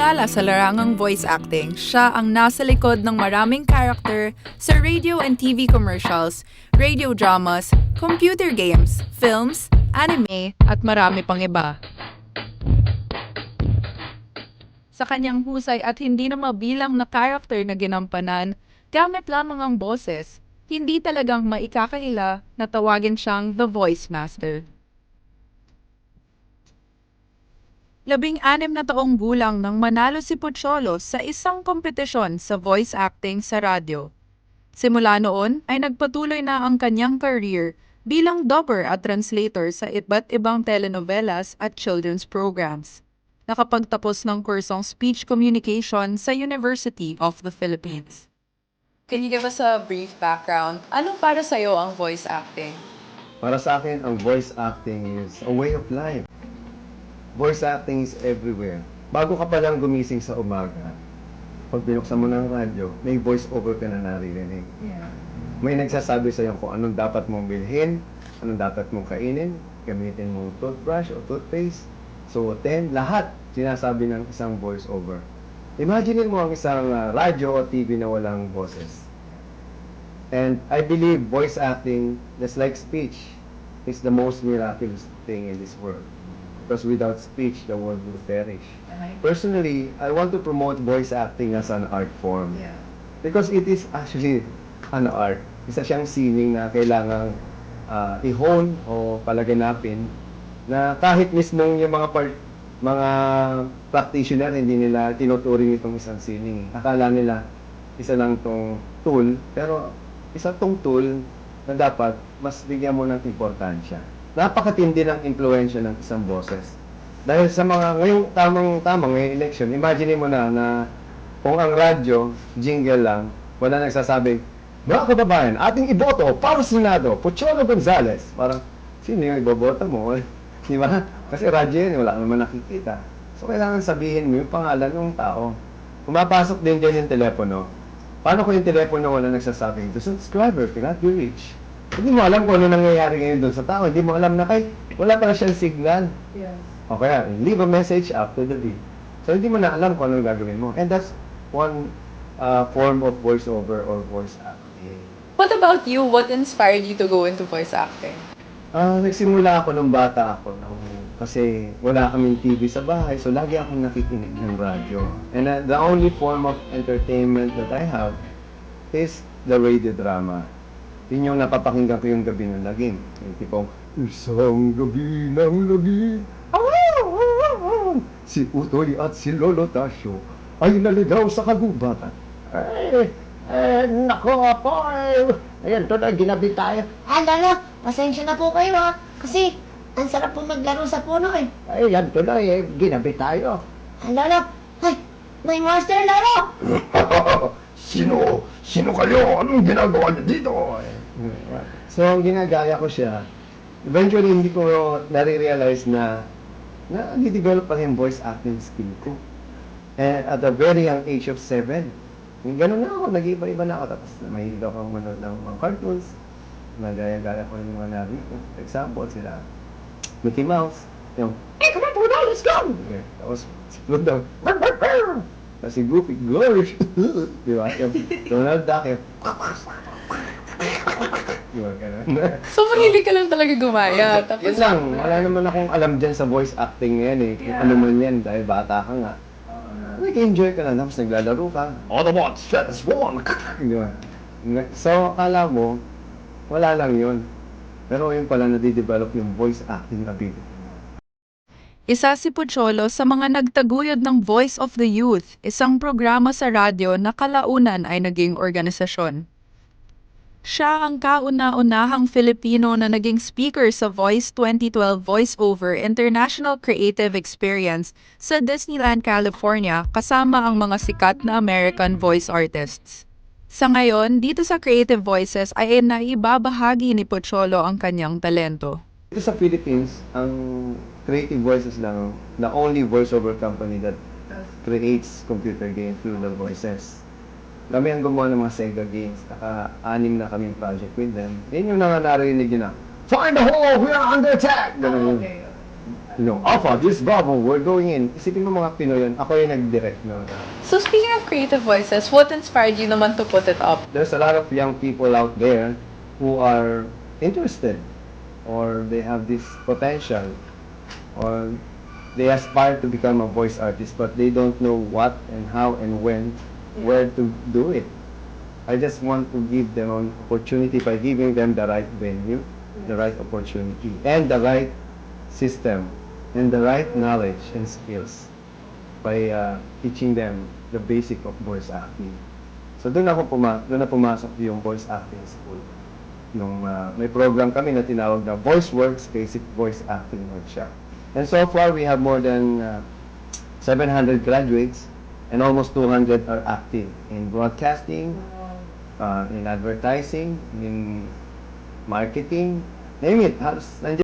Kilala sa larangang voice acting, siya ang nasa likod ng maraming character sa radio and TV commercials, radio dramas, computer games, films, anime, at marami pang iba. Sa kanyang husay at hindi na mabilang na character na ginampanan, gamit lamang ang boses, hindi talagang maikakaila na tawagin siyang The Voice Master. 16 na taong gulang nang manalo si Pocholo sa isang kompetisyon sa voice acting sa radyo. Simula noon ay nagpatuloy na ang kanyang career bilang dubber at translator sa iba't ibang telenovelas at children's programs. Nakapagtapos ng kursong speech communication sa University of the Philippines. Can you give us a brief background? Ano para sa'yo ang voice acting? Para sa akin, ang voice acting is a way of life. Voice acting is everywhere. Bago ka pa lang gumising sa umaga, pag binuksan mo ng radyo, may voice over ka na naririnig. Yeah. May nagsasabi sa'yo kung anong dapat mong bilhin, anong dapat mong kainin, gamitin mong toothbrush o toothpaste, suotin, lahat sinasabi ng isang voice over. Imagine mo ang isang radyo o TV na walang boses. And I believe voice acting, just like speech, is the most miraculous thing in this world. Because without speech, the world will perish. Personally, I want to promote voice acting as an art form. Yeah. Because it is actually an art. Isa siyang sining na kailangang i-hone o palaganapin na kahit mismong yung mga practitioner, hindi nila tinuturing itong isang sining. Akala nila isa lang tong tool, pero isa tong tool na dapat mas bigyan mo ng importansya. Napakatindi ng impluensya ng isang boses. Dahil sa ngayong tamang ngayong election, imagine mo na kung ang radyo, jingle lang, wala nagsasabi, mga kababayan, ating iboto para sa Senado, Pocholo Gonzales. Parang, sino yung iboboto mo? Di ba? Kasi radyo yun, wala naman nakikita. So, kailangan sabihin mo yung pangalan ng tao. Pumapasok din dyan yung telepono. Paano kung yung telepono wala nagsasabing, the subscriber cannot be reached? Hindi mo alam kung ano nangyayari ngayon doon sa tao. Hindi mo alam na wala pa siyang signal. Yes. O kaya, leave a message after the beep. So, hindi mo na alam kung ano gagawin mo. And that's one form of voiceover or voice acting. What about you? What inspired you to go into voice acting? Nagsimula ako nung bata ako. Kasi wala kaming TV sa bahay. So, lagi akong nakikinig ng radyo. And the only form of entertainment that I have is the radio drama. Yun yung napapakinggan ko yung gabi ng lagim. Yung tipong, isang gabi ng lagim, si Utoy at si Lolo Tasyo ay naligaw sa kagubatan. Nako po, ayan to na, ginabi tayo. Lala, pasensya na po kayo kasi ang sarap po maglaro sa puno Ayan to na, ginabi tayo. Lala, may master laro! Sino kayo? Anong ginagawa niyo dito? So, ginagaya ko siya. Eventually, hindi ko nare-realize na nadi-develop pa yung voice acting skill ko. And at a very young age of 7, ganun na ako, nag-iba-iba na ako. Tapos mahilig akong manood ng mga cartoons. Nagaya-gaya ko yung mga narito. For example, sila Mickey Mouse. Yung, hey, come on, Pluto, let's go! Tapos si Pluto, tapos si Goofy, Glorious! Di ba? Yung Donald Duck, yung di ba, ganun? So, mahilig ka lang talaga gumaya. Tapos, Yun lang, wala naman akong alam dyan sa voice acting ngayon kung ano man yan, dahil bata ka nga. Nag-enjoy ka lang, tapos naglalaro ka. Autobots, transform! Di ba? So, akala mo, wala lang yun. Pero yun pala, nadidevelop yung voice acting ability. isa si Pocholo sa mga nagtaguyod ng Voice of the Youth, isang programa sa radyo na kalaunan ay naging organisasyon. Siya ang kauna-unahang Filipino na naging speaker sa Voice 2012 VoiceOver International Creative Experience sa Disneyland, California, kasama ang mga sikat na American voice artists. Sa ngayon, dito sa Creative Voices ay naibabahagi ni Pocholo ang kanyang talento. Dito sa Philippines, ang Creative Voices lang, the only voiceover company that creates computer games through the voices. Kami ang gumawa ng mga Sega games. Naka-anim na kaming project with them. Yun yung narinig nyo na, find the hole, we are under attack! Ganun yun. Alpha, this Bravo, we're going in. Isipin mo mga Pinoy yun, ako yung nag-direct no. So speaking of creative voices, what inspired you naman to put it up? There's a lot of young people out there who are interested or they have this potential or they aspire to become a voice artist but they don't know what and how and when, where to do it. I just want to give them an opportunity by giving them the right venue, the right opportunity, and the right system, and the right knowledge and skills by teaching them the basic of voice acting. So doon na pumasok yung voice acting school. May program kami na tinawag na VoiceWorks Basic Voice Acting Workshop. And so far, we have more than 700 graduates and almost 200 are active in broadcasting, in advertising, in marketing, name it.